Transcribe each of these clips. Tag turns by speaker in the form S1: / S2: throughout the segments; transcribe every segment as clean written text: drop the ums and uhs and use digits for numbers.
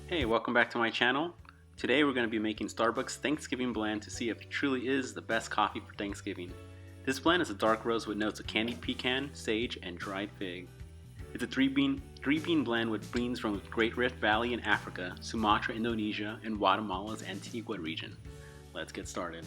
S1: Hey, welcome back to my channel. Today we're going to be making Starbucks Thanksgiving blend to see if it truly is the best coffee for Thanksgiving. This blend is a dark roast with notes of candied pecan, sage, and dried fig. It's a three bean blend with beans from the Great Rift Valley in Africa, Sumatra, Indonesia, and Guatemala's Antigua region. Let's get started.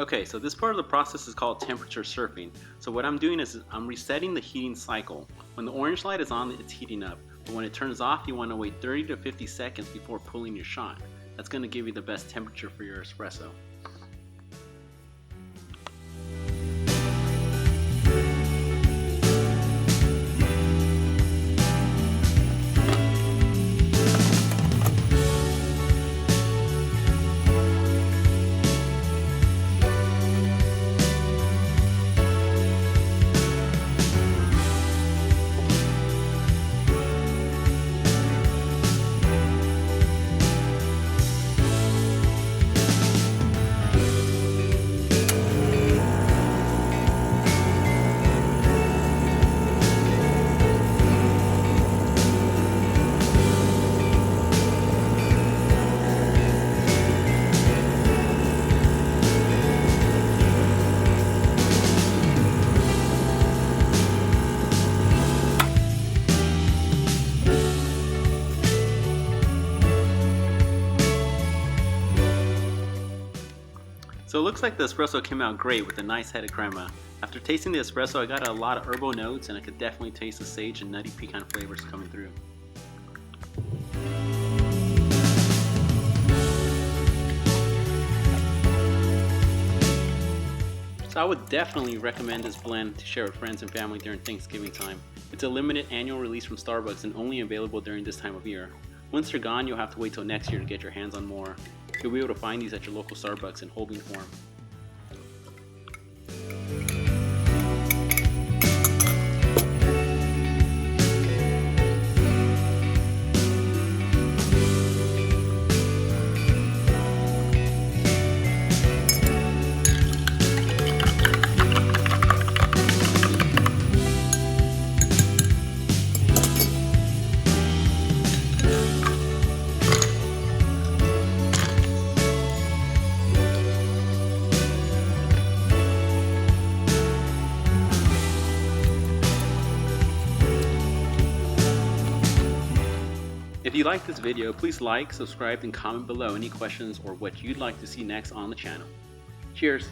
S1: Okay, so this part of the process is called temperature surfing. So what I'm doing is I'm resetting the heating cycle. When the orange light is on, it's heating up. But when it turns off, you want to wait 30 to 50 seconds before pulling your shot. That's going to give you the best temperature for your espresso. So it looks like the espresso came out great with a nice head of crema. After tasting the espresso, I got a lot of herbal notes and I could definitely taste the sage and nutty pecan flavors coming through. So I would definitely recommend this blend to share with friends and family during Thanksgiving time. It's a limited annual release from Starbucks and only available during this time of year. Once they're gone, you'll have to wait till next year to get your hands on more. You'll be able to find these at your local Starbucks in whole bean form. you like this video, please like, subscribe, and comment below any questions or what you'd like to see next on the channel. Cheers!